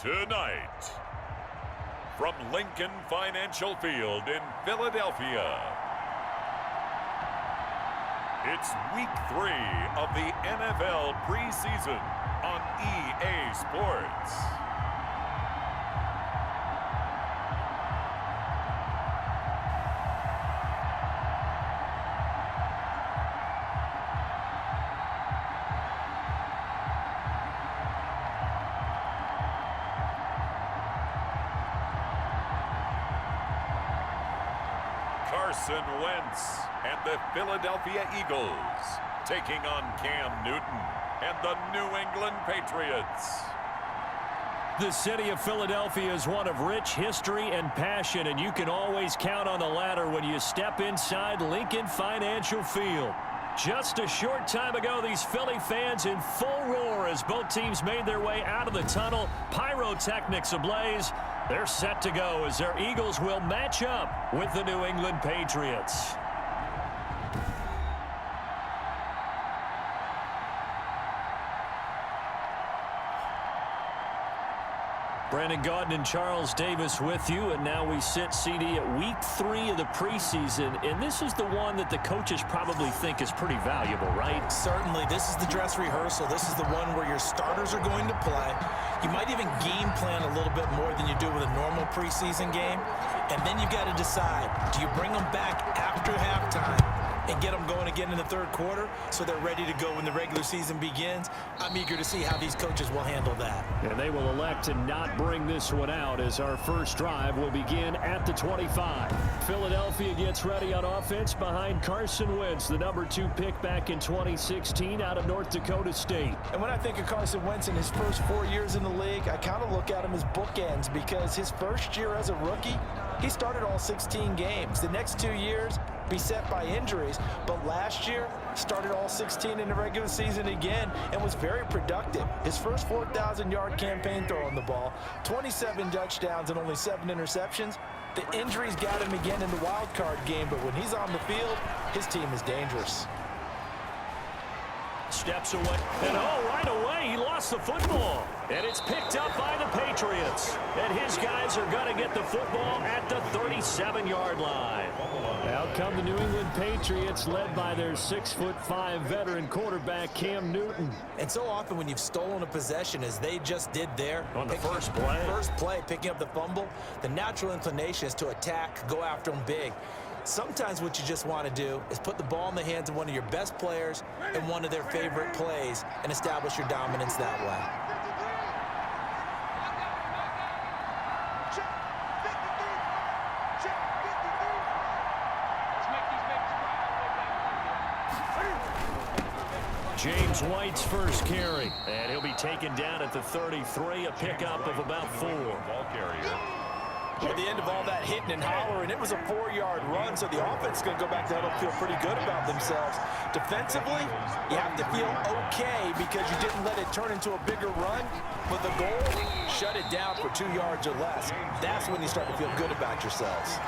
Tonight, from Lincoln Financial Field in Philadelphia, it's Week 3 of the NFL preseason on EA Sports. Carson Wentz and the Philadelphia Eagles taking on Cam Newton and the New England Patriots. The city of Philadelphia is one of rich history and passion, and you can always count on the latter when you step inside Lincoln Financial Field. Just a short time ago, these Philly fans in full roar as both teams made their way out of the tunnel. Pyrotechnics ablaze. They're set to go as their Eagles will match up with the New England Patriots. Brandon Gaudin and Charles Davis with you, and now we sit, CD, at Week 3 of the preseason, and this is the one that the coaches probably think is pretty valuable, right? Certainly. This is the dress rehearsal. This is the one where your starters are going to play. You might even game plan a little bit more than you do with a normal preseason game, and then you've got to decide, do you bring them back after halftime and get them going again in the third quarter so they're ready to go when the regular season begins? I'm eager to see how these coaches will handle that. And they will elect to not bring this one out as our first drive will begin at the 25. Philadelphia gets ready on offense behind Carson Wentz, the number 2 pick back in 2016 out of North Dakota State. And when I think of Carson Wentz in his first 4 years in the league, I kind of look at him as bookends because his first year as a rookie, he started all 16 games. The next 2 years, beset by injuries, but last year started all 16 in the regular season again and was very productive. His first 4,000-yard campaign throwing the ball, 27 touchdowns and only 7 interceptions. The injuries got him again in the wild card game, but when he's on the field, his team is dangerous. Steps away, and right away, he lost the football. And it's picked up by the Patriots. And his guys are going to get the football at the 37-yard line. Out come the New England Patriots, led by their 6'5" veteran quarterback, Cam Newton. And so often when you've stolen a possession, as they just did there, on the first play, picking up the fumble, the natural inclination is to attack, go after them big. Sometimes what you just want to do is put the ball in the hands of one of your best players in one of their favorite plays and establish your dominance that way. James White's first carry, and he'll be taken down at the 33, a pickup of about 4. Ball carrier. At the end of all that hitting and hollering, it was a 4-yard run, so the offense is going to go back to huddle, feel pretty good about themselves. Defensively, you have to feel okay because you didn't let it turn into a bigger run, but the goal, shut it down for 2 yards or less. That's when you start to feel good about yourselves.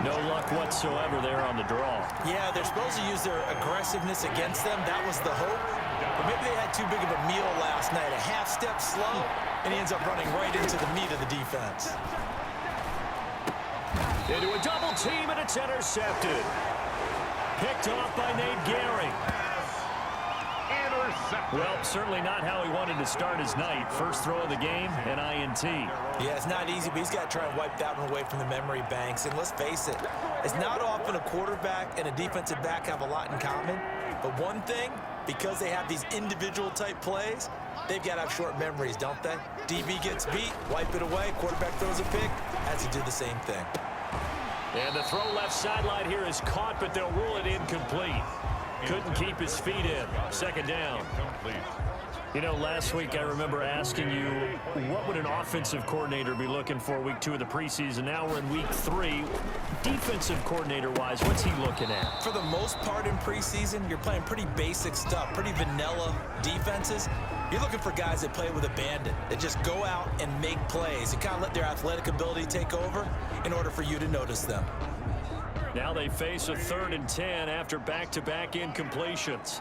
No luck whatsoever there on the draw. Yeah, they're supposed to use their aggressiveness against them. That was the hope. But maybe they had too big of a meal last night. A half step slow, and he ends up running right into the meat of the defense. Into a double team, and it's intercepted. Picked off by Nate Gehring. Intercepted. Well, certainly not how he wanted to start his night. First throw of the game, an INT. Yeah, it's not easy, but he's got to try and wipe that one away from the memory banks. And let's face it, it's not often a quarterback and a defensive back have a lot in common. But one thing, because they have these individual type plays, they've got to have short memories, don't they? DB gets beat, wipe it away, quarterback throws a pick, has to do the same thing. And the throw left sideline here is caught, but they'll rule it incomplete. Couldn't keep his feet in. Second down. You know, last week I remember asking you, what would an offensive coordinator be looking for week 2 of the preseason? Now we're in week 3. Defensive coordinator-wise, what's he looking at? For the most part in preseason, you're playing pretty basic stuff, pretty vanilla defenses. You're looking for guys that play with abandon, that just go out and make plays and kind of let their athletic ability take over in order for you to notice them. Now they face a 3rd and 10 after back-to-back incompletions.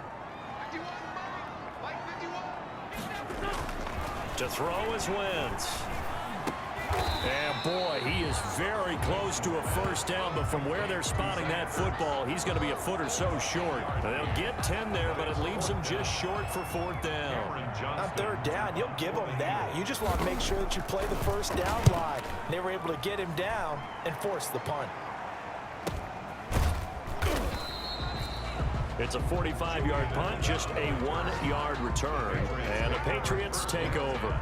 To throw is Wentz. And boy, he is very close to a first down, but from where they're spotting that football, he's going to be a foot or so short. They'll get 10 there, but it leaves them just short for fourth down. On third down, you'll give them that. You just want to make sure that you play the first down line. They were able to get him down and force the punt. It's a 45-yard punt, just a 1-yard return, and the Patriots take over.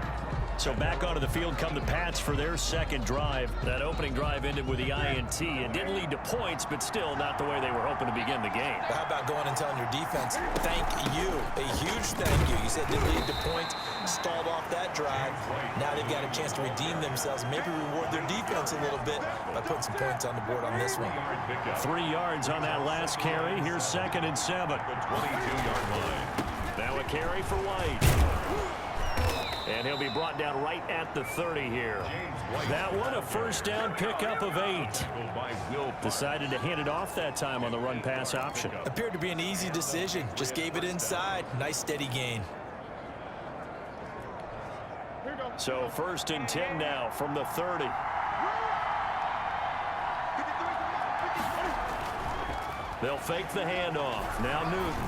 So back onto the field come the Pats for their second drive. That opening drive ended with the INT. It didn't lead to points, but still not the way they were hoping to begin the game. How about going and telling your defense, thank you, a huge thank you. You said didn't lead to points, stalled off that drive. Now they've got a chance to redeem themselves, maybe reward their defense a little bit by putting some points on the board on this one. 3 yards on that last carry. Here's 2nd and 7. 22-yard line. Now a carry for White. And he'll be brought down right at the 30 here. That one, a first down pickup of 8. Decided to hand it off that time on the run-pass option. Appeared to be an easy decision. Just gave it inside. Nice steady gain. So 1st and 10 now from the 30. They'll fake the handoff. Now Newton.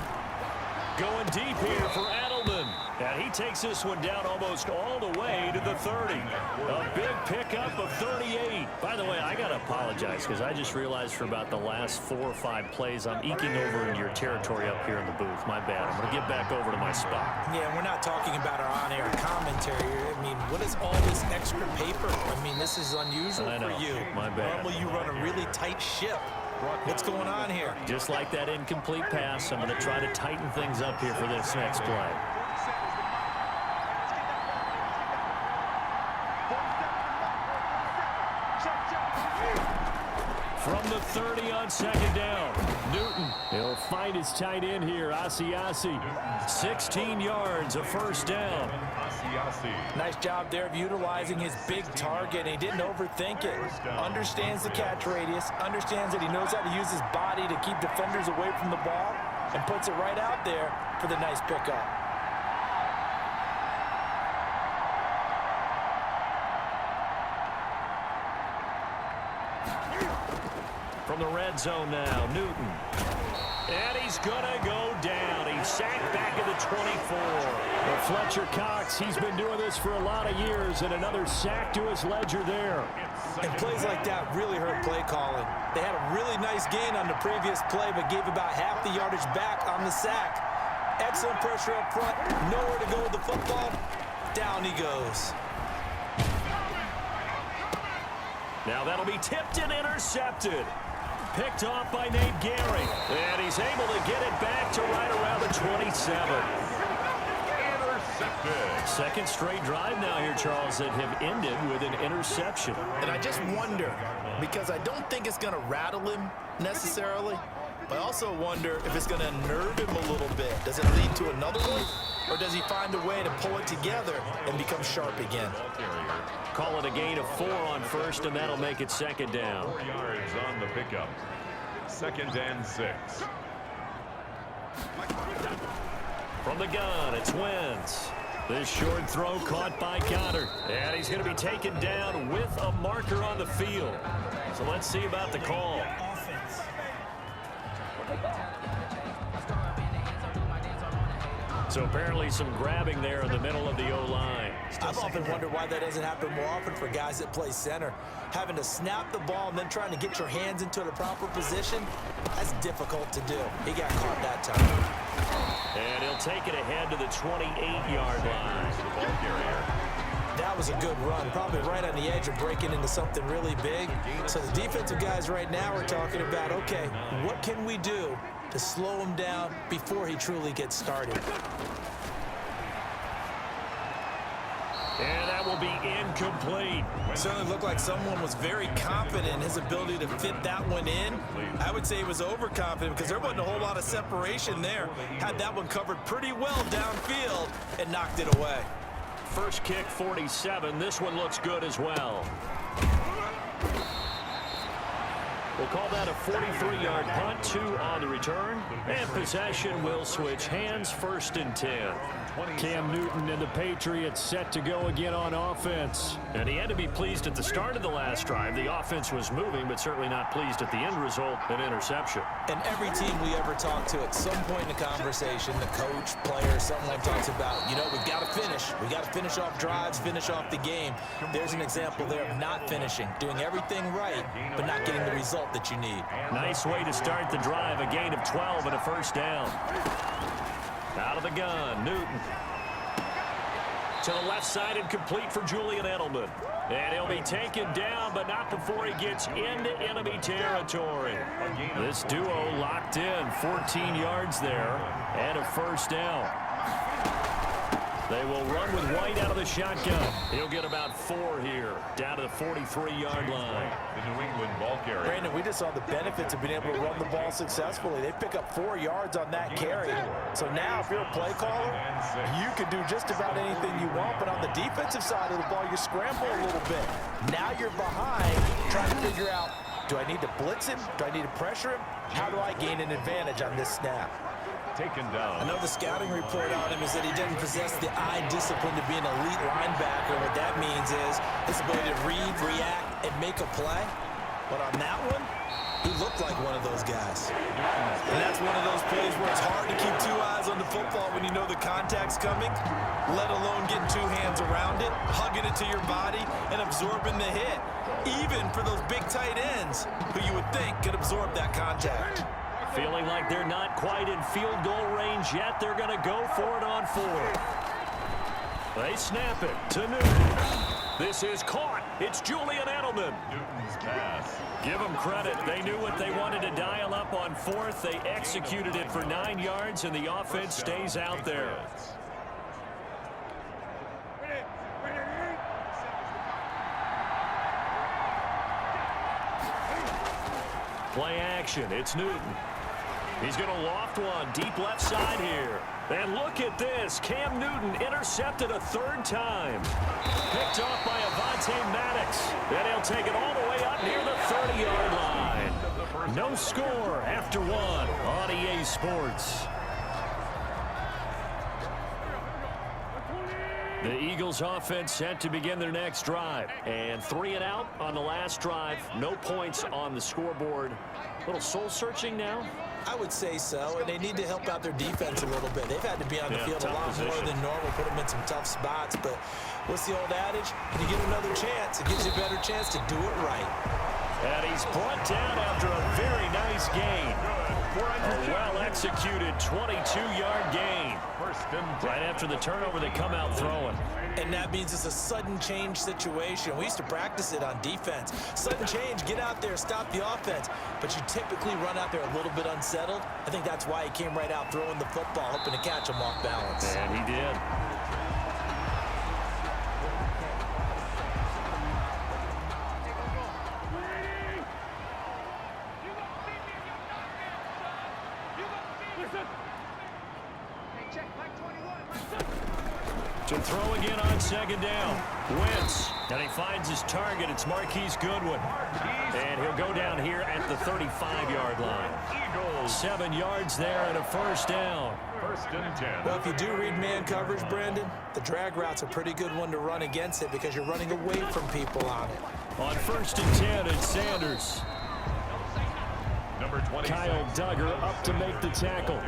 Going deep here for Adelman. And he takes this one down almost all the way to the 30. A big pickup of 38. By the way, I got to apologize because I just realized for about the last 4 or 5 plays, I'm eking over into your territory up here in the booth. My bad. I'm going to get back over to my spot. Yeah, we're not talking about our on-air commentary here. I mean, what is all this extra paper? I mean, this is unusual for you. My bad. Normally you run a really tight ship. What's going on here? Just like that incomplete pass, I'm going to try to tighten things up here for this next play. From the 30 on 2nd down, Newton. He'll find his tight end here, Asiasi. 16 yards, a first down. Nice job there of utilizing his big target. He didn't overthink it. Understands the catch radius, understands that he knows how to use his body to keep defenders away from the ball, and puts it right out there for the nice pickup. From the red zone now, Newton. And he's going to go down. He's sacked back at the 24. Well, Fletcher Cox, he's been doing this for a lot of years, and another sack to his ledger there. And plays like that really hurt play calling. They had a really nice gain on the previous play, but gave about half the yardage back on the sack. Excellent pressure up front, nowhere to go with the football. Down he goes. Now that'll be tipped and intercepted. Picked off by Nate Gehring. And he's able to get it back to right around the 27. Intercepted. Second straight drive now here, Charles, that have ended with an interception. And I just wonder, because I don't think it's going to rattle him necessarily, but I also wonder if it's going to unnerve him a little bit. Does it lead to another one? Or does he find a way to pull it together and become sharp again? Call it a gain of 4 on first, and that'll make it 2nd down. 4 yards on the pickup. 2nd and 6. From the gun, it's Wentz. This short throw caught by Goddard. And he's going to be taken down with a marker on the field. So let's see about the call. So apparently some grabbing there in the middle of the O-line. I've often wondered why that doesn't happen more often for guys that play center. Having to snap the ball and then trying to get your hands into the proper position, that's difficult to do. He got caught that time. And he'll take it ahead to the 28-yard line. That was a good run, probably right on the edge of breaking into something really big. So the defensive guys right now are talking about, okay, what can we do to slow him down before he truly gets started? And that will be incomplete. Certainly looked like someone was very confident in his ability to fit that one in. I would say he was overconfident because there wasn't a whole lot of separation there. Had that one covered pretty well downfield and knocked it away. First kick, 47. This one looks good as well. We'll call that a 43-yard punt, 2 on the return. And possession will switch hands, 1st and 10. Cam Newton and the Patriots set to go again on offense. And he had to be pleased at the start of the last drive. The offense was moving, but certainly not pleased at the end result, an interception. And every team we ever talk to, at some point in the conversation, the coach, player, someone talks about, you know, we've got to finish. We've got to finish off drives, finish off the game. There's an example there of not finishing, doing everything right, but not getting the result that you need. Nice way to start the drive, a gain of 12 and a 1st down. Out of the gun, Newton. To the left side and complete for Julian Edelman. And he'll be taken down, but not before he gets into enemy territory. This duo locked in, 14 yards there, and a 1st down. They will run with White out of the shotgun. He'll get about 4 here, down to the 43-yard line. The New England ball carrier. Brandon, we just saw the benefits of being able to run the ball successfully. They pick up 4 yards on that carry. So now, if you're a play caller, you can do just about anything you want. But on the defensive side of the ball, you scramble a little bit. Now you're behind, trying to figure out, do I need to blitz him? Do I need to pressure him? How do I gain an advantage on this snap? Taken down. I know the scouting report on him is that he doesn't possess the eye discipline to be an elite linebacker. What that means is his ability to read, react, and make a play. But on that one, he looked like one of those guys. And that's one of those plays where it's hard to keep 2 eyes on the football when you know the contact's coming, let alone getting 2 hands around it, hugging it to your body, and absorbing the hit. Even for those big tight ends who you would think could absorb that contact. Feeling like they're not quite in field goal range yet. They're going to go for it on 4th. They snap it to Newton. This is caught. It's Julian Edelman. Newton's pass. Give them credit. They knew what they wanted to dial up on 4th. They executed it for 9 yards, and the offense stays out there. Play action. It's Newton. He's going to loft one deep left side here. And look at this. Cam Newton intercepted a 3rd time. Picked off by Avonte Maddox. And he'll take it all the way up near the 30-yard line. No score after 1 on EA Sports. The Eagles offense set to begin their next drive. And 3 and out on the last drive. No points on the scoreboard. A little soul-searching now. I would say so, and they need to help out their defense a little bit. They've had to be on the field a lot position. more than normal, put them in some tough spots. But what's the old adage? When you get another chance, it gives you a better chance to do it right. And he's brought down after a very nice gain. A well-executed 22-yard gain. Right after the turnover, they come out throwing. And that means it's a sudden change situation. We used to practice it on defense. Sudden change, get out there, stop the offense. But you typically run out there a little bit unsettled. I think that's why he came right out throwing the football, hoping to catch him off balance. And he did. To throw again on 2nd down. Wentz. And he finds his target. It's Marquise Goodwin. And he'll go down here at the 35-yard line. 7 yards there and a 1st down. 1st and 10. Well, if you do read man coverage, Brandon, the drag route's a pretty good one to run against it because you're running away from people on it. On 1st and 10, it's Sanders. Number 26. Kyle Duggar up to make the tackle.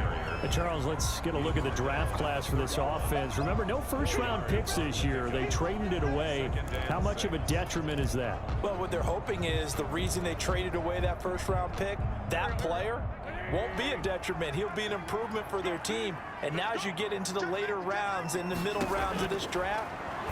Charles, let's get a look at the draft class for this offense. Remember, no first-round picks this year. They traded it away. How much of a detriment is that? Well, what they're hoping is the reason they traded away that first-round pick, that player won't be a detriment. He'll be an improvement for their team. And now as you get into the later rounds and the middle rounds of this draft,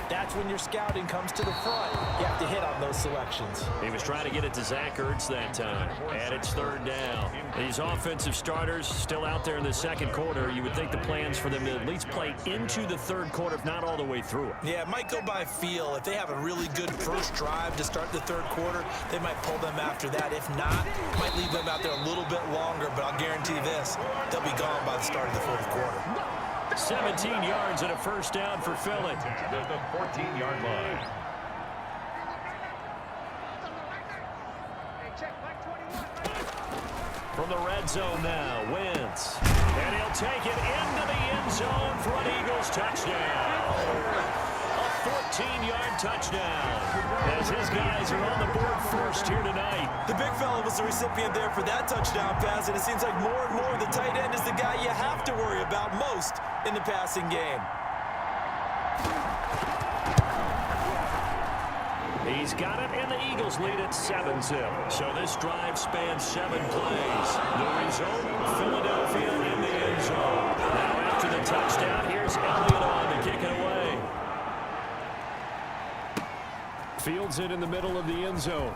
that's when your scouting comes to the front. You have to hit on those selections. He was trying to get it to Zach Ertz that time. And it's 3rd down. These offensive starters still out there in the 2nd quarter. You would think the plans for them to at least play into the 3rd quarter, if not all the way through it. Yeah, it might go by feel. If they have a really good first drive to start the 3rd quarter, they might pull them after that. If not, might leave them out there a little bit longer. But I'll guarantee this, they'll be gone by the start of the 4th quarter. 17 yards and a 1st down for Philly. To the 14-yard line. From the red zone now, Wentz. And he'll take it into the end zone for an Eagles touchdown. A 14-yard touchdown as his guys are on the board first here tonight. The big fella was the recipient there for that touchdown pass, and it seems like more and more the tight end is the guy you have to worry about most in the passing game. He's got it, and the Eagles lead at 7-0. So this drive spans 7 plays. The result, Philadelphia in the end zone. Now after the touchdown, here's Elliott on to kick it away. Fields it in the middle of the end zone.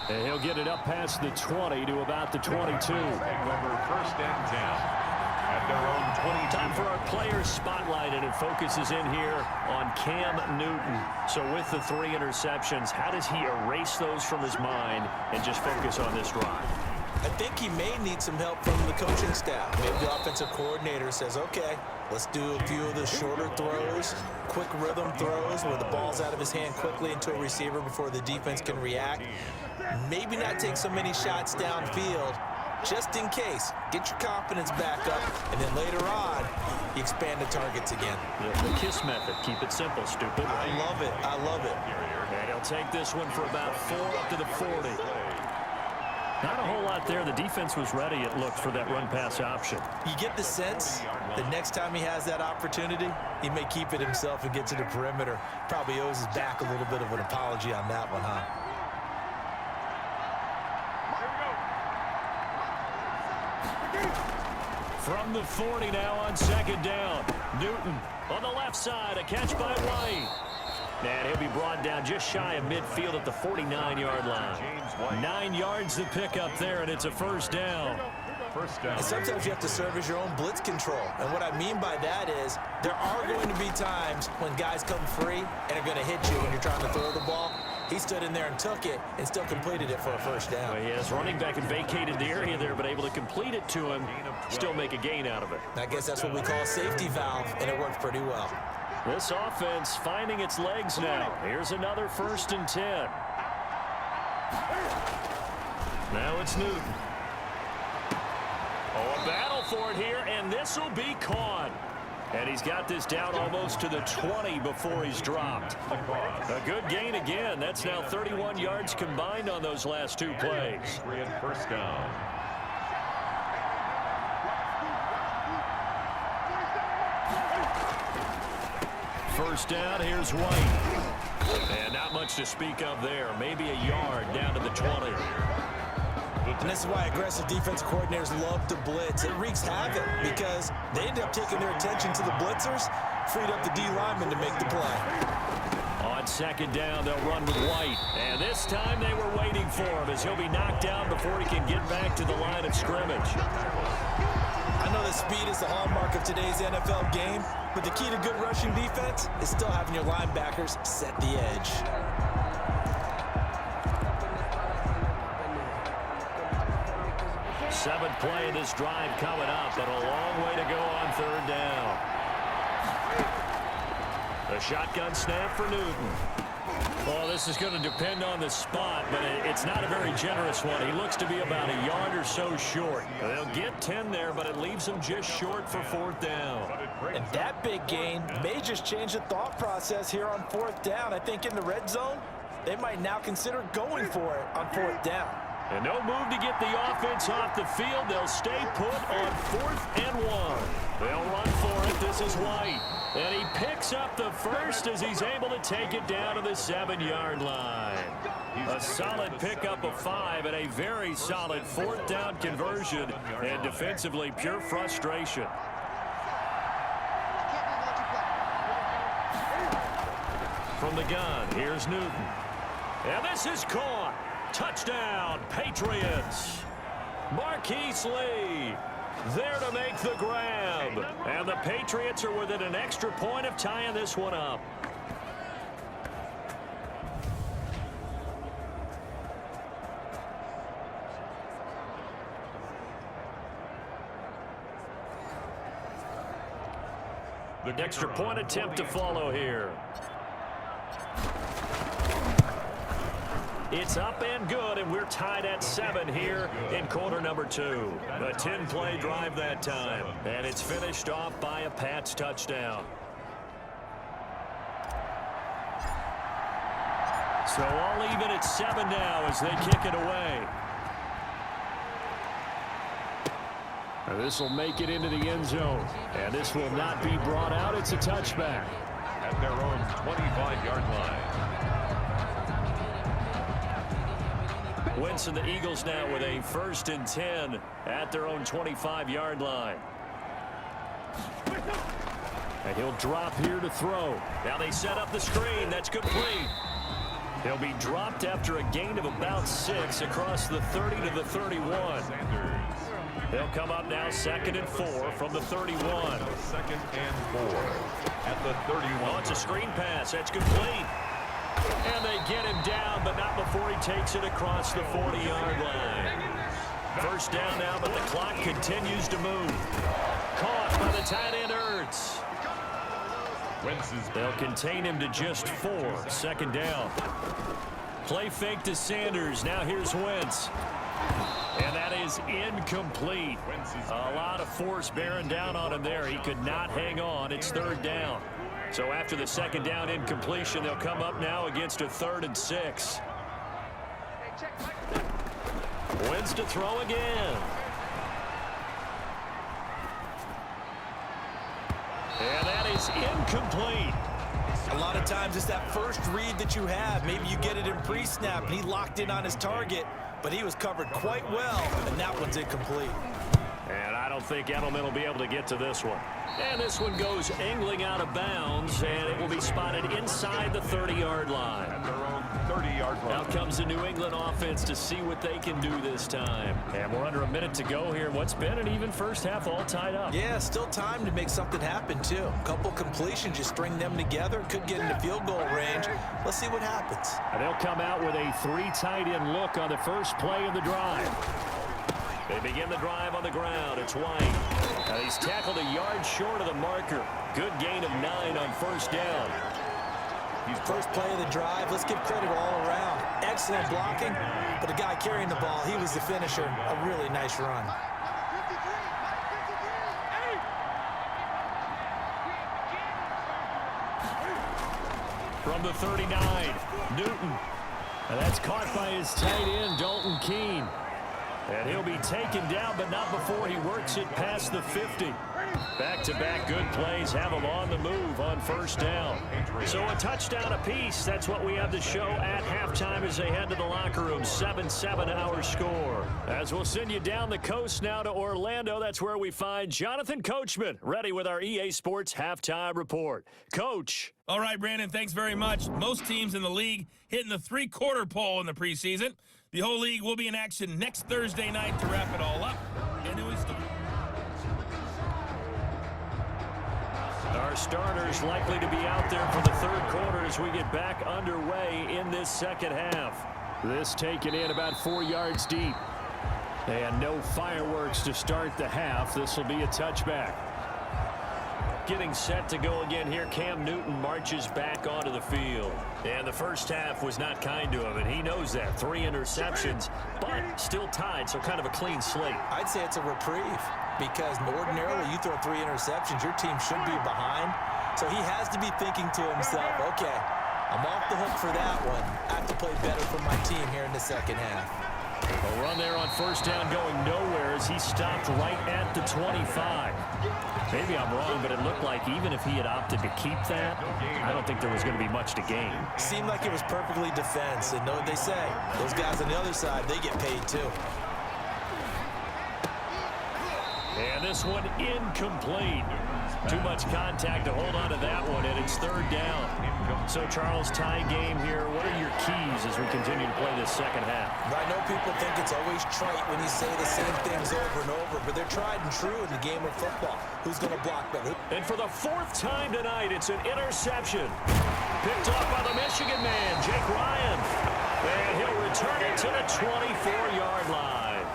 And he'll get it up past the 20 to about the 22. Take over first and 10. At their own 22. Time for our players spotlight, and it focuses in here on Cam Newton. So with the 3 interceptions, how does he erase those from his mind and just focus on this drive? I think he may need some help from the coaching staff. Maybe the offensive coordinator says, okay, let's do a few of the shorter throws, quick rhythm throws where the ball's out of his hand quickly into a receiver before the defense can react. Maybe not take so many shots downfield, just in case. Get your confidence back up, and then later on, you expand the targets again. The KISS method. Keep it simple, stupid. I love it. I love it. And he'll take this one for about 4 up to the 40. Not a whole lot there. The defense was ready, it looked, for that run-pass option. You get the sense the next time he has that opportunity, he may keep it himself and get to the perimeter. Probably owes his back a little bit of an apology on that one, huh? From the 40 now on second down. Newton on the left side. A catch by White. And he'll be brought down just shy of midfield at the 49-yard line. 9 yards to pick up there, and it's a first down. And sometimes you have to serve as your own blitz control. And what I mean by that is there are going to be times when guys come free and are going to hit you when you're trying to throw the ball. He stood in there and took it and still completed it for a first down. Well, yes, running back and vacated the area there, but able to complete it to him, still make a gain out of it. I guess that's what we call a safety valve, and it worked pretty well. This offense finding its legs now. Here's another 1st and 10. Now it's Newton. Oh, a battle for it here, and this will be caught. And he's got this down almost to the 20 before he's dropped. A good gain again. That's now 31 yards combined on those last 2 plays. First down. First down, here's White. And not much to speak of there. Maybe a yard down to the 20. And this is why aggressive defense coordinators love to blitz. It wreaks havoc because they end up taking their attention to the blitzers, freed up the D lineman to make the play. On second down, they'll run with White. And this time they were waiting for him as he'll be knocked down before he can get back to the line of scrimmage. I know that speed is the hallmark of today's NFL game, but the key to good rushing defense is still having your linebackers set the edge. Seventh play of this drive coming up, but a long way to go on third down. The shotgun snap for Newton. Well, this is going to depend on the spot, but it's not a very generous one. He looks to be about a yard or so short. They'll get 10 there, but it leaves him just short for 4th down. And that big gain may just change the thought process here on 4th down. I think in the red zone, they might now consider going for it on 4th down. And no move to get the offense off the field. They'll stay put on 4th and 1. They'll run for it. This is White. And he picks up the first as he's able to take it down to the 7-yard line. A solid pickup of 5 and a very solid 4th down conversion. And defensively, pure frustration. From the gun, here's Newton. And this is caught. Touchdown, Patriots. Marquise Lee there to make the grab. And the Patriots are within an extra point of tying this one up. The extra point attempt to follow here. It's up and good, and we're tied at 7 here in quarter number 2. A 10-play drive that time, and it's finished off by a Pats touchdown. So all even at 7 now as they kick it away. This will make it into the end zone, and this will not be brought out. It's a touchback. At their own 25-yard line. Wentz and the Eagles now with a 1st and 10 at their own 25-yard line. And he'll drop here to throw. Now they set up the screen. That's complete. He'll be dropped after a gain of about 6 across the 30 to the 31. They'll come up now 2nd and 4 from the 31. 2nd and 4 at the 31. Oh, it's a screen pass. That's complete. And they get him down, but not before he takes it across the 40-yard line. 1st down now, but the clock continues to move. Caught by the tight end, Ertz. They'll contain him to just 4. 2nd down. Play fake to Sanders. Now here's Wentz. And that is incomplete. A lot of force bearing down on him there. He could not hang on. It's 3rd down. So after the 2nd down incompletion, they'll come up now against a 3rd and 6. Wentz to throw again. And that is incomplete. A lot of times it's that first read that you have. Maybe you get it in pre-snap, and he locked in on his target, but he was covered quite well, and that one's incomplete. And I don't think Edelman will be able to get to this one. And this one goes angling out of bounds, and it will be spotted inside the 30-yard line. At their own 30-yard line. Now comes the New England offense to see what they can do this time. And we're under a minute to go here. What's been an even first half all tied up. Yeah, still time to make something happen, too. A couple completions, you string them together, could get into field goal range. Let's see what happens. And they'll come out with a 3 tight end look on the first play of the drive. They begin the drive on the ground. It's White. Now he's tackled a yard short of the marker. Good gain of 9 on 1st down. First play of the drive. Let's give credit all around. Excellent blocking, but the guy carrying the ball, he was the finisher. A really nice run. From the 39, Newton. And that's caught by his tight end, Dalton Keene. And he'll be taken down, but not before he works it past the 50. Back-to-back good plays have him on the move on 1st down. So a touchdown apiece. That's what we have to show at halftime as they head to the locker room. 7-7 our score. As we'll send you down the coast now to Orlando, that's where we find Jonathan Coachman, ready with our EA Sports halftime report. Coach. All right, Brandon, thanks very much. Most teams in the league hitting the 3-quarter pole in the preseason. The whole league will be in action next Thursday night to wrap it all up. And it was Our starters likely to be out there for the 3rd quarter as we get back underway in this 2nd half. This taken in about 4 yards deep. And no fireworks to start the half. This will be a touchback. Getting set to go again here, Cam Newton marches back onto the field. And the first half was not kind to him, and he knows that. 3 interceptions, but still tied, so kind of a clean slate. I'd say it's a reprieve because ordinarily you throw 3 interceptions, your team should be behind. So he has to be thinking to himself, okay, I'm off the hook for that one. I have to play better for my team here in the 2nd half. A run there on 1st down going nowhere as he stopped right at the 25. Maybe I'm wrong, but it looked like even if he had opted to keep that, I don't think there was going to be much to gain. Seemed like it was perfectly defense, and know what they say. Those guys on the other side, they get paid too. And this one incomplete. Too much contact to hold on to that one, and it's 3rd down. So, Charles, tie game here. What are your keys as we continue to play this 2nd half? I know people think it's always trite when you say the same things over and over, but they're tried and true in the game of football. Who's going to block better? And for the 4th time tonight, it's an interception. Picked off by the Michigan man, Jake Ryan. And he'll return it to the 24-yard line.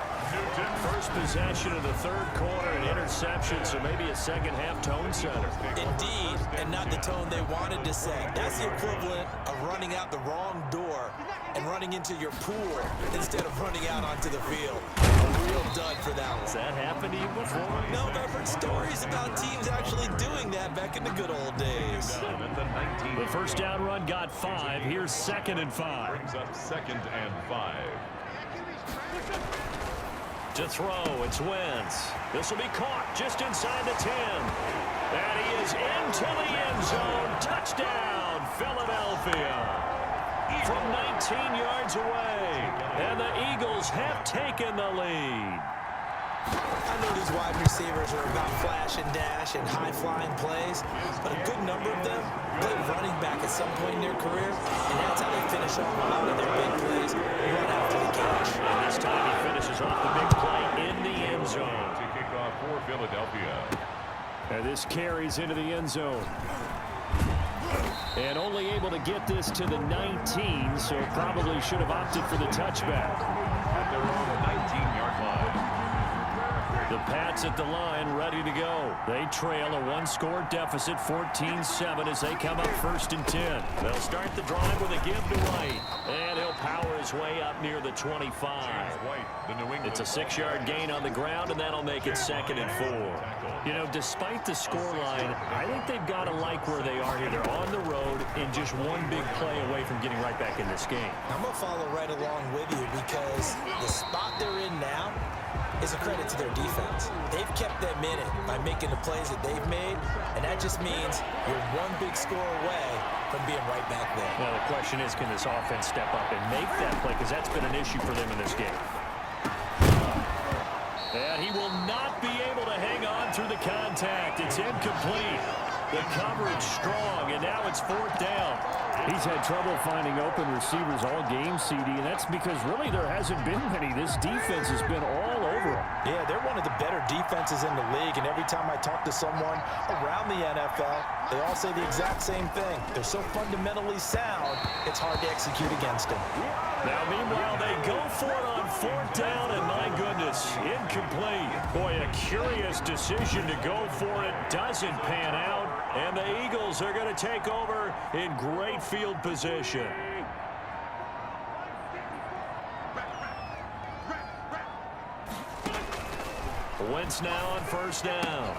First possession of the third quarter, an interception, so maybe a second-half tone setter. Indeed, and not the tone they wanted to set. That's the equivalent of running out the wrong door and running into your pool instead of running out onto the field. A real dud for that one. Has that happened to you before? No, I've heard stories about teams actually doing that back in the good old days. The first down run got 5. Here's 2nd and 5. Brings up 2nd and 5. To throw, it's Wentz. This will be caught just inside the 10. And he is into the end zone. Touchdown, Philadelphia. From 19 yards away. And the Eagles have taken the lead. I know these wide receivers are about flash and dash and high-flying plays, but a good number of them played running back at some point in their career, and that's how they finish off a lot of their big plays, run after the catch. And this time he finishes off the big play in the end zone. To kick off for Philadelphia. And this carries into the end zone. And only able to get this to the 19, so probably should have opted for the touchback. At their own 19-yard line. The Pats at the line, ready to go. They trail a one-score deficit, 14-7, as they come up 1st and 10. They'll start the drive with a give to White, and he'll power his way up near the 25. It's a 6-yard gain on the ground, and that'll make it 2nd and 4. You know, despite the scoreline, I think they've got to like where they are here. They're on the road and just one big play away from getting right back in this game. I'm going to follow right along with you because the spot they're in now is a credit to their defense. They've kept them in it by making the plays that they've made, and that just means you're one big score away from being right back there. Well, the question is, can this offense step up and make that play? Because that's been an issue for them in this game. And he will not be able to hang on through the contact. It's incomplete. The coverage strong, and now it's 4th down. He's had trouble finding open receivers all game, CD, and that's because really there hasn't been many. This defense has been all over him. Yeah, they're one of the better defenses in the league, and every time I talk to someone around the NFL, they all say the exact same thing. They're so fundamentally sound, it's hard to execute against them. Now, meanwhile, they go for it on 4th down, and my goodness, incomplete. Boy, a curious decision to go for it. Doesn't pan out, and the Eagles are going to take over in great field position. Wentz now on 1st down.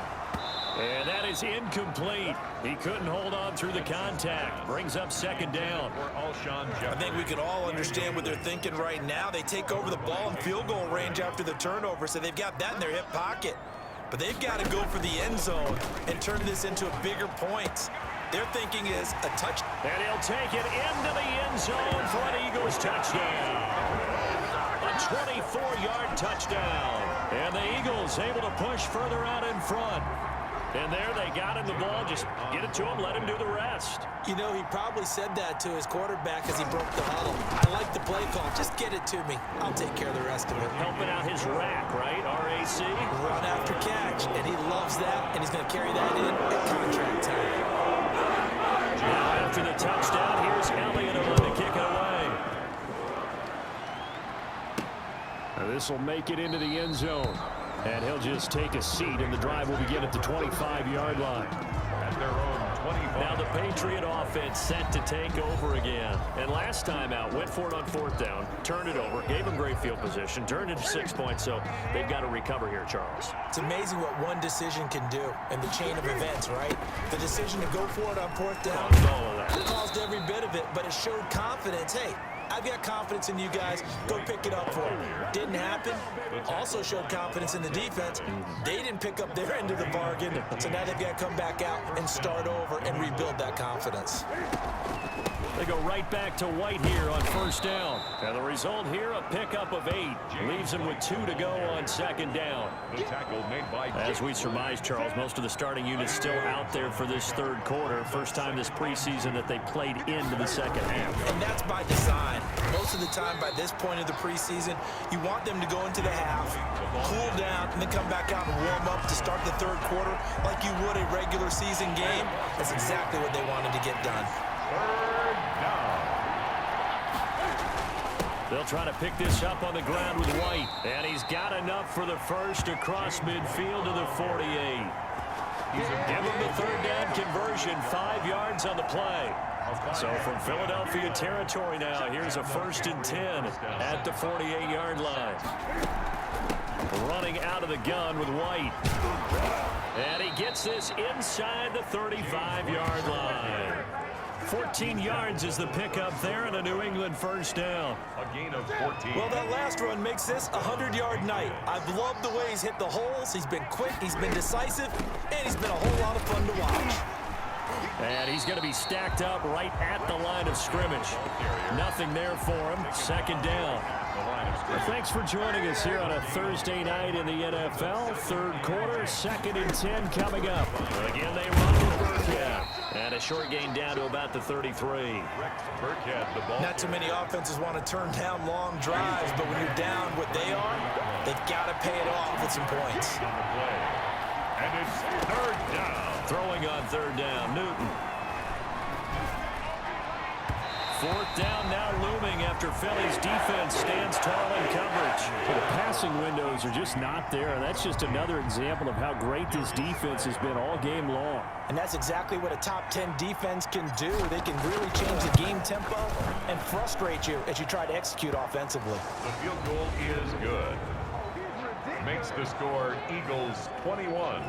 And that is incomplete. He couldn't hold on through the contact. Brings up 2nd down. I think we can all understand what they're thinking right now. They take over the ball in field goal range after the turnover, so they've got that in their hip pocket. But they've got to go for the end zone and turn this into a bigger point. Their thinking is a touch. And he'll take it into the end zone for an Eagles touchdown. A 24-yard touchdown. And the Eagles able to push further out in front. And there they got him the ball. Just get it to him, let him do the rest. You know, he probably said that to his quarterback as he broke the huddle. I like the play call. Just get it to me. I'll take care of the rest of it. Helping out his rack, right? RAC. Run after catch. And he loves that. And he's going to carry that in at contract time. Now after the touchdown, here's Elliott to kick it away. Now this will make it into the end zone. And he'll just take a seat, and the drive will begin at the 25-yard line. At their own 25. Now the Patriot offense set to take over again. And last time out, went for it on 4th down, turned it over, gave them great field position, turned it to 6 points, so they've got to recover here, Charles. It's amazing what one decision can do in the chain of events, right? The decision to go for it on 4th down caused every bit of it, but it showed confidence. Hey, I've got confidence in you guys. Go pick it up for me. Didn't happen. Also showed confidence in the defense. They didn't pick up their end of the bargain, so now they've got to come back out and start over and rebuild that confidence. They go right back to White here on 1st down. And the result here, a pickup of 8. Leaves them with 2 to go on 2nd down. The tackle made by As we surmise, Charles, most of the starting units still out there for this 3rd quarter. First time this preseason that they played into the 2nd half. And that's by design. Most of the time by this point of the preseason, you want them to go into the half, cool down, and then come back out and warm up to start the 3rd quarter like you would a regular season game. That's exactly what they wanted to get done. 3rd down. They'll try to pick this up on the ground with White. And he's got enough for the first across midfield to the 48. Give him the third down conversion, 5 yards on the play. So from Philadelphia territory now, here's a 1st and 10 at the 48-yard line. Running out of the gun with White. And he gets this inside the 35-yard line. 14 yards is the pickup there, and a New England first down. A gain of 14. Well, that last run makes this a 100-yard night. I've loved the way he's hit the holes. He's been quick, he's been decisive, and he's been a whole lot of fun to watch. And he's going to be stacked up right at the line of scrimmage. Nothing there for him. 2nd down. Well, thanks for joining us here on a Thursday night in the NFL. 3rd quarter, 2nd and 10 coming up. Again, they run with Burkhead. And a short gain down to about the 33. Not too many offenses want to turn down long drives, but when you're down what they are, they've got to pay it off with some points. And it's 3rd down. Throwing on 3rd down, Newton. 4th down now looming after Philly's defense stands tall in coverage. The passing windows are just not there, and that's just another example of how great this defense has been all game long. And that's exactly what a top 10 defense can do. They can really change the game tempo and frustrate you as you try to execute offensively. The field goal is good. Makes the score Eagles 21.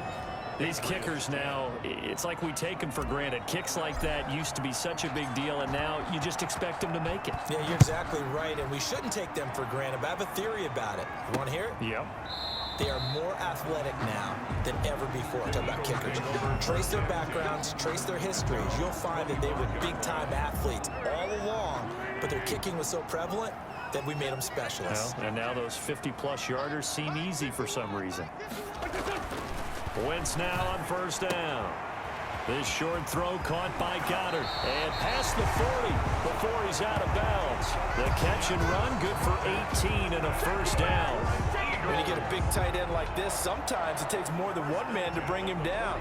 These kickers now, it's like we take them for granted. Kicks like that used to be such a big deal, and now you just expect them to make it. Yeah, you're exactly right, and we shouldn't take them for granted, but I have a theory about it. You want to hear it? Yep. They are more athletic now than ever before. Talk about kickers. Trace their backgrounds, trace their histories. You'll find that they were big-time athletes all along, but their kicking was so prevalent that we made them specialists. Well, and now those 50-plus yarders seem easy for some reason. Wentz now on 1st down. This short throw caught by Goddard. And past the 40 before he's out of bounds. The catch and run good for 18 and a 1st down. When you get a big tight end like this, sometimes it takes more than one man to bring him down.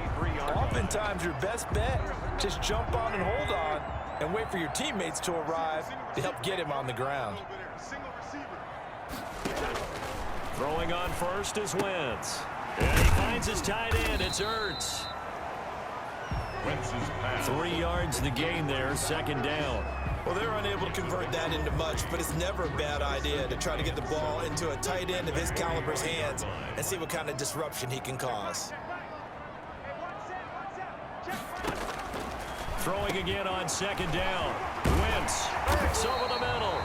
Oftentimes, your best bet, just jump on and hold on and wait for your teammates to arrive to help get him on the ground. Throwing on 1st is Wentz. And he finds his tight end. It's Ertz. 3 yards the gain there, 2nd down. Well, they're unable to convert that into much, but it's never a bad idea to try to get the ball into a tight end of his caliber's hands and see what kind of disruption he can cause. Throwing again on 2nd down. Wentz breaks over the middle.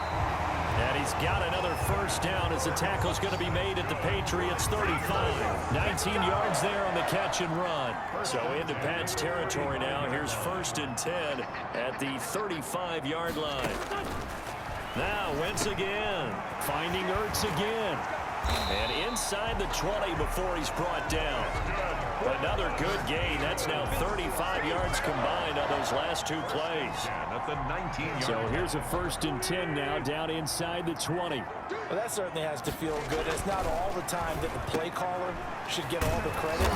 And he's got another 1st down as the tackle's going to be made at the Patriots 35. 19 yards there on the catch and run. So into Pat's territory now. Here's 1st and 10 at the 35-yard line. Now Wentz again. Finding Ertz again. And inside the 20 before he's brought down. Another good gain. That's now 35 yards combined on those last 2 plays. At the 19-yard. So here's a 1st and 10 now down inside the 20. Well, that certainly has to feel good. It's not all the time that the play caller should get all the credit.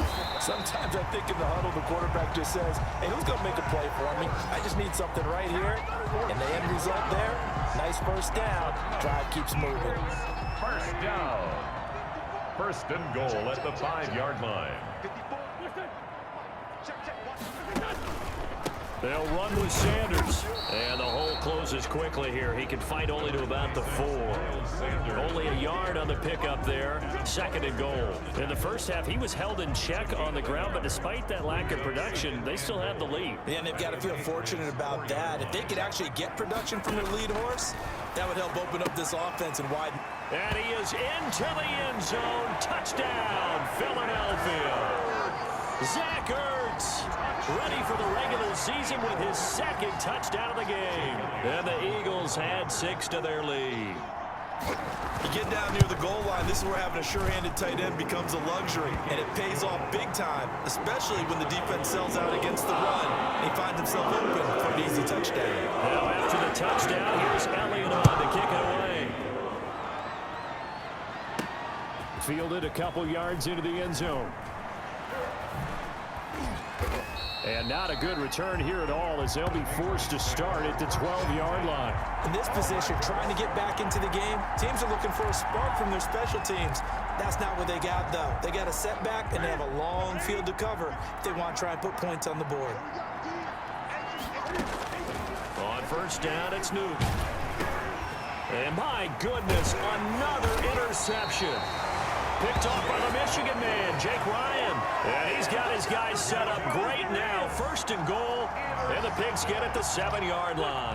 Sometimes I think in the huddle, the quarterback just says, hey, who's going to make a play for me? I just need something right here. And the end result there, nice 1st down. Drive keeps moving. 1st down. 1st and goal at the 5-yard line. They'll run with Sanders. And the hole closes quickly here. He can fight only to about the 4. Only a yard on the pickup there. 2nd and goal. In the first half, he was held in check on the ground, but despite that lack of production, they still have the lead. Yeah, and they've got to feel fortunate about that. If they could actually get production from their lead horse, that would help open up this offense and widen. And he is into the end zone. Touchdown, Philadelphia. Zach Ertz, ready for the regular season with his 2nd touchdown of the game. And the Eagles add 6 to their lead. You get down near the goal line, this is where having a sure-handed tight end becomes a luxury, and it pays off big time, especially when the defense sells out against the run. He finds himself open for an easy touchdown. Now after the touchdown, here's Elliott on to kick it away. Fielded a couple yards into the end zone. And not a good return here at all as they'll be forced to start at the 12-yard line. In this position, trying to get back into the game, teams are looking for a spark from their special teams. That's not what they got, though. They got a setback, and they have a long field to cover if they want to try and put points on the board. On first down, it's Newton. And my goodness, another interception. Picked off by the Michigan man, Jake Ryan. And he's got his guys set up great now. First and goal, and the Pigs get at the 7-yard line.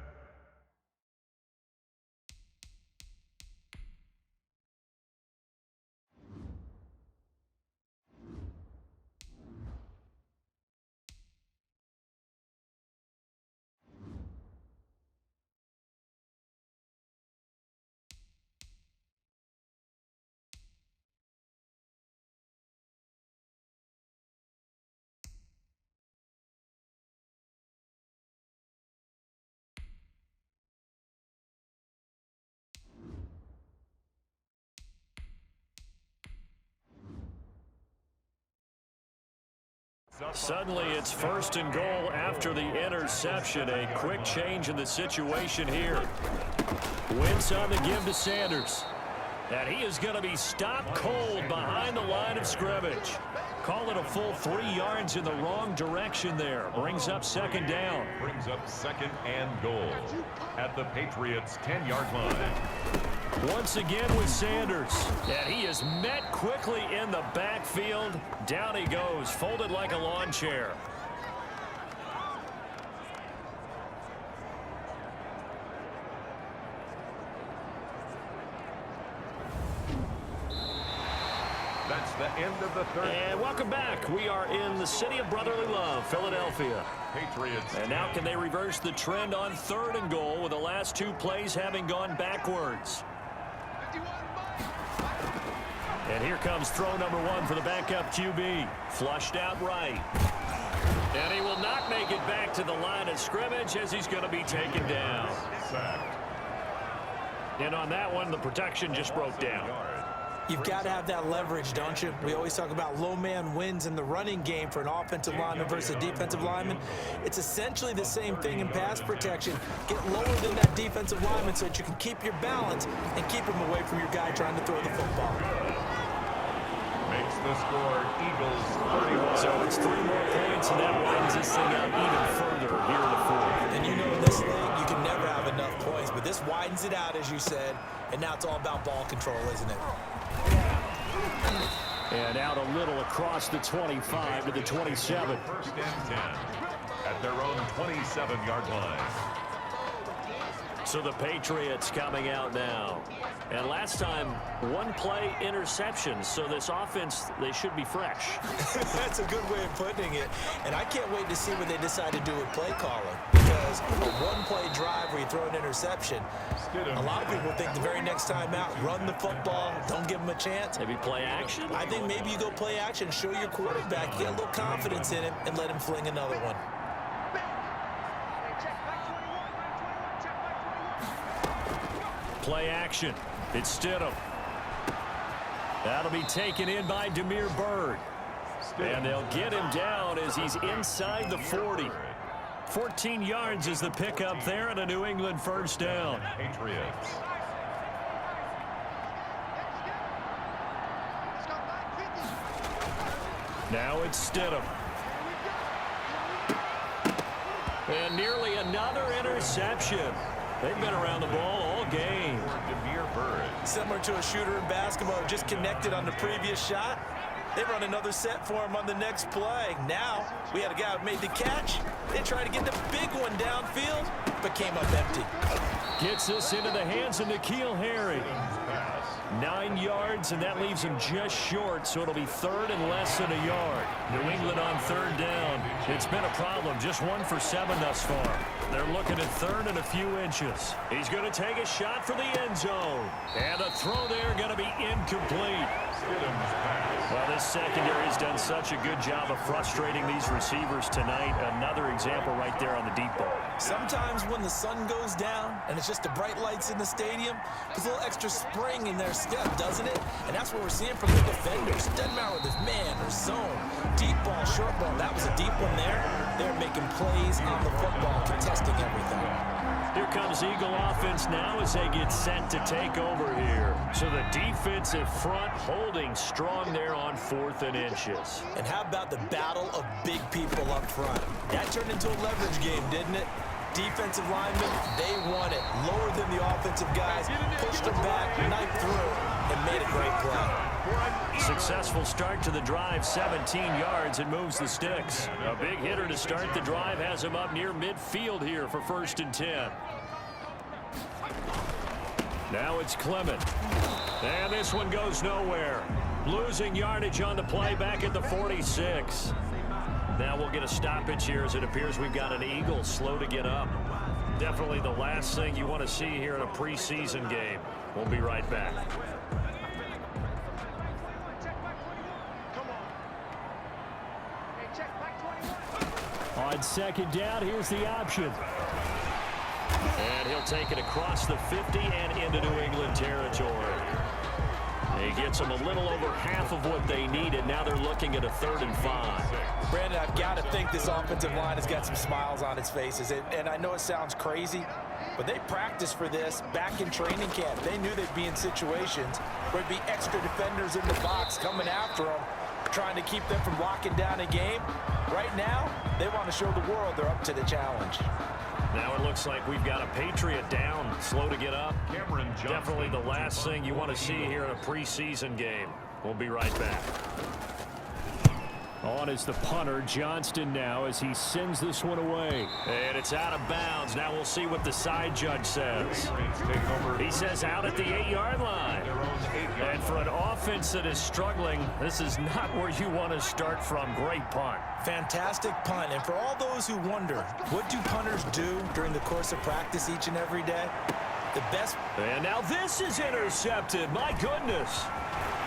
Suddenly, it's first and goal after the interception. A quick change in the situation here. Wentz on the give to Sanders. And he is going to be stopped cold behind the line of scrimmage. Call it a full 3 yards in the wrong direction there. Brings up second down. Brings up second and goal at the Patriots' 10-yard line. Once again with Sanders. And he is met quickly in the backfield. Down he goes, folded like a lawn chair. That's the end of the third. And welcome back. We are in the city of brotherly love, Philadelphia. Patriots. And now can they reverse the trend on third and goal with the last 2 plays having gone backwards? And here comes throw number 1 for the backup QB. Flushed out right. And he will not make it back to the line of scrimmage as he's going to be taken down. Sacked. And on that one, the protection just broke down. You've got to have that leverage, don't you? We always talk about low man wins in the running game for an offensive lineman versus a defensive lineman. It's essentially the same thing in pass protection. Get lower than that defensive lineman so that you can keep your balance and keep him away from your guy trying to throw the football. Makes the score Eagles 31. So it's 3 more points, and that widens this thing out even further here in the fourth. And you know in this league, you can never have enough points, but this widens it out, as you said, and now it's all about ball control, isn't it? And out a little across the 25 to the 27. First and 10 at their own 27-yard line. So the Patriots coming out now. And last time, 1 play interception. So this offense, they should be fresh. That's a good way of putting it. And I can't wait to see what they decide to do with play calling. Because a 1-play drive where you throw an interception, a lot of people think the very next time out, run the football, don't give them a chance. Maybe play action? I think maybe you go play action, show your quarterback, get a little confidence in him, and let him fling another one. Play action. It's Stidham. That'll be taken in by Demir Bird. And they'll get him down as he's inside the 40. 14 yards is the pickup there and a New England first down. Patriots. Now it's Stidham. And nearly another interception. They've been around the ball all game. Demir Bird. Similar to a shooter in basketball, just connected on the previous shot. They run another set for him on the next play. Now, we had a guy who made the catch. They tried to get the big one downfield, but came up empty. Gets this into the hands of N'Keal Harry. 9 yards, and that leaves him just short, so it'll be third and less than a yard. New England on third down. It's been a problem, just 1 for 7 thus far. They're looking at third and a few inches. He's going to take a shot for the end zone. And the throw there going to be incomplete. Well, this secondary has done such a good job of frustrating these receivers tonight. Another example right there on the deep ball. Sometimes when the sun goes down and it's just the bright lights in the stadium, there's a little extra spring in their step, doesn't it? And that's what we're seeing from the defenders. Doesn't matter whether it's man or zone, deep ball, short ball. That was a deep one there. They're making plays on the football, contesting everything. Here comes Eagle offense now as they get set to take over here. So the defensive front holding strong there on 4th and inches. And how about the battle of big people up front? That turned into a leverage game, didn't it? Defensive linemen, they won it. Lower than the offensive guys, pushed them back, knifed through, and made a great play. Successful start to the drive, 17 yards, and moves the sticks. A big hitter to start the drive has him up near midfield here for 1st and 10. Now it's Clement. And this one goes nowhere. Losing yardage on the play back at the 46. Now we'll get a stoppage here as it appears we've got an Eagle slow to get up. Definitely the last thing you want to see here in a preseason game. We'll be right back. On 2nd down, here's the option. And he'll take it across the 50 and into New England territory. He gets them a little over half of what they needed. Now they're looking at a 3rd and 5. Brandon, I've got to think this offensive line has got some smiles on its faces. And I know it sounds crazy, but they practiced for this back in training camp. They knew they'd be in situations where there'd be extra defenders in the box coming after them, trying to keep them from locking down a game. Right now, they want to show the world they're up to the challenge. Now it looks like we've got a Patriot down, slow to get up. Definitely the last thing you want to see here in a preseason game. We'll be right back. On is the punter, Johnston now, as he sends this one away. And it's out of bounds. Now we'll see what the side judge says. He says out at the 8-yard line. And for an offense that is struggling, this is not where you want to start from. Great punt. Fantastic punt. And for all those who wonder, what do punters do during the course of practice each and every day? The best. And now this is intercepted. My goodness.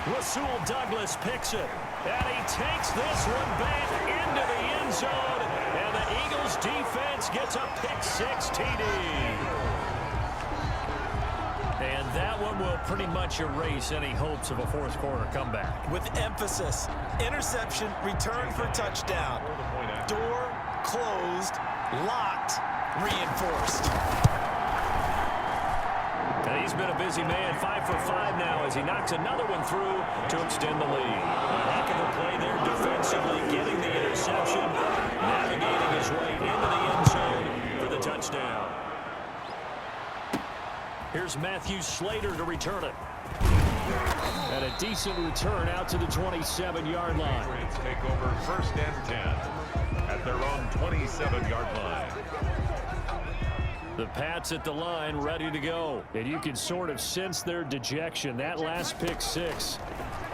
Rasul Douglas picks it. And he takes this one back into the end zone. And the Eagles defense gets a pick-6 TD. And that one will pretty much erase any hopes of a 4th quarter comeback. With emphasis, interception, return for touchdown. Door closed, locked, reinforced. And he's been a busy man, 5 for 5 now as he knocks another one through to extend the lead. A heck of a play there defensively, getting the interception, navigating his way into the end zone for the touchdown. Here's Matthew Slater to return it. And a decent return out to the 27-yard line. Patriots take over 1st and 10 at their own 27-yard line. The Pats at the line, ready to go. And you can sort of sense their dejection. That last pick-6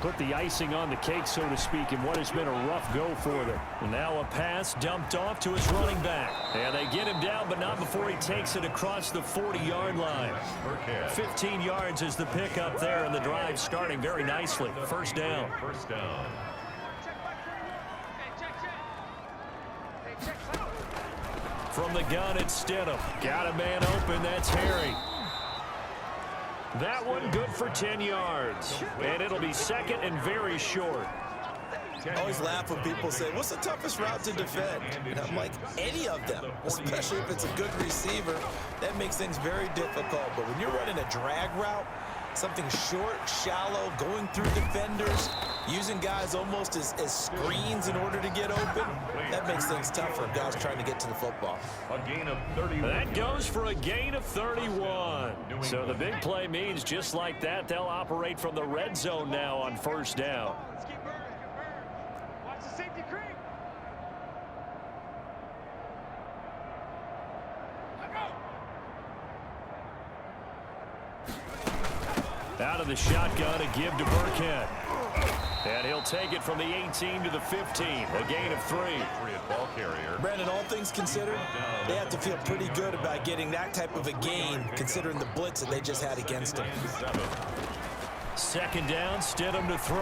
put the icing on the cake, so to speak, in what has been a rough go for them. And now a pass dumped off to his running back. And they get him down, but not before he takes it across the 40-yard line. 15 yards is the pickup there, and the drive starting very nicely. 1st down. From the gun, it's Stidham. Got a man open. That's Harry. That one good for 10 yards. And it'll be 2nd and very short. I always laugh when people say, what's the toughest route to defend? And I'm like, any of them, especially if it's a good receiver. That makes things very difficult. But when you're running a drag route, something short, shallow, going through defenders, using guys almost as screens in order to get open, that makes things tough for guys trying to get to the football. A gain of 31. That goes for a gain of 31. So the big play means just like that, they'll operate from the red zone now on 1st down. Watch the safety creep. Out of the shotgun, a give to Burkhead. And he'll take it from the 18 to the 15. A gain of 3. Ball carrier. Brandon, all things considered, they have to feel pretty good about getting that type of a gain, considering the blitz that they just had against them. 2nd down, Stidham to throw.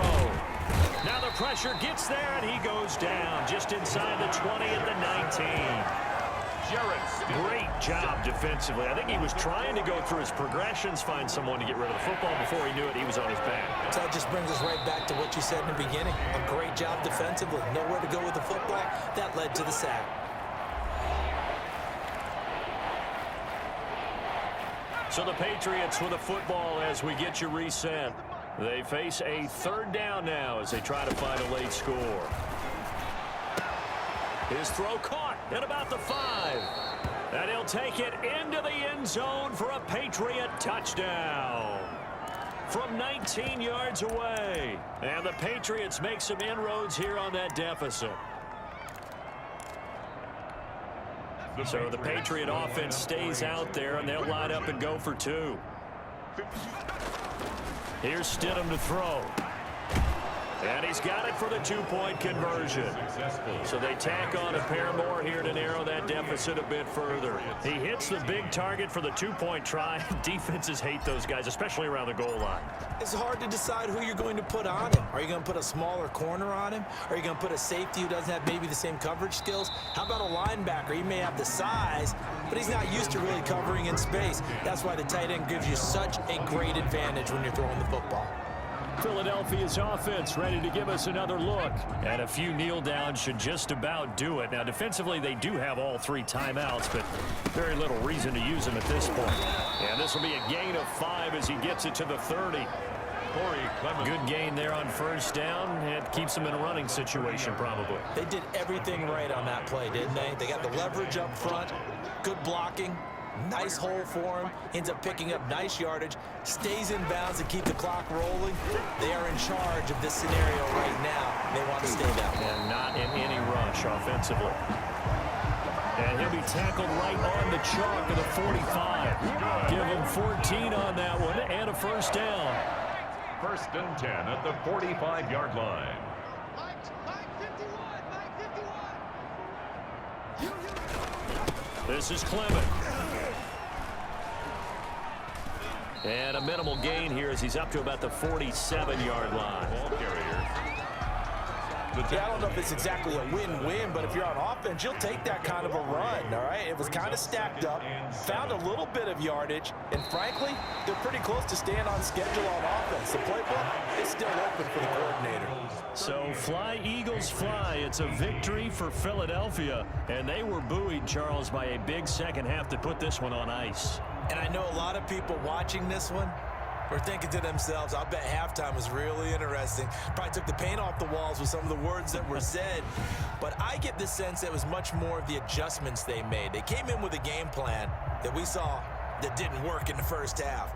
Now the pressure gets there, and he goes down just inside the 20 at the 19. Great job defensively. I think he was trying to go through his progressions, find someone to get rid of the football. Before he knew it, he was on his back. So that just brings us right back to what you said in the beginning. A great job defensively. Nowhere to go with the football. That led to the sack. So the Patriots with a football as we get you reset. They face a third down now as they try to find a late score. His throw caught at about the 5. And he'll take it into the end zone for a Patriot touchdown. From 19 yards away. And the Patriots make some inroads here on that deficit. So the Patriot offense stays out there, and they'll line up and go for 2. Here's Stidham to throw. And he's got it for the 2-point conversion. So they tack on a pair more here to narrow that deficit a bit further. He hits the big target for the 2-point try. Defenses hate those guys, especially around the goal line. It's hard to decide who you're going to put on him. Are you going to put a smaller corner on him? Are you going to put a safety who doesn't have maybe the same coverage skills? How about a linebacker? He may have the size, but he's not used to really covering in space. That's why the tight end gives you such a great advantage when you're throwing the football. Philadelphia's offense ready to give us another look. And a few kneel downs should just about do it. Now, defensively, they do have all 3 timeouts, but very little reason to use them at this point. And this will be a gain of 5 as he gets it to the 30. Good gain there on first down. It keeps them in a running situation, probably. They did everything right on that play, didn't they? They got the leverage up front, good blocking. Nice hole for him. Ends up picking up nice yardage. Stays in bounds to keep the clock rolling. They are in charge of this scenario right now. They want to stay that way. And not in any rush offensively. And he'll be tackled right on the chalk of the 45. Give him 14 on that one and a first down. 1st and 10 at the 45-yard line. This is Clement. And a minimal gain here as he's up to about the 47-yard line. Ball carrier. Yeah, I don't know if it's exactly a win-win, but if you're on offense, you'll take that kind of a run, all right? It was kind of stacked up, found a little bit of yardage, and frankly, they're pretty close to staying on schedule on offense. The playbook is still open for the coordinator. So fly, Eagles, fly. It's a victory for Philadelphia, and they were buoyed, Charles, by a big second half to put this one on ice. And I know a lot of people watching this one were thinking to themselves, I bet halftime was really interesting. Probably took the paint off the walls with some of the words that were said. But I get the sense it was much more of the adjustments they made. They came in with a game plan that we saw that didn't work in the first half.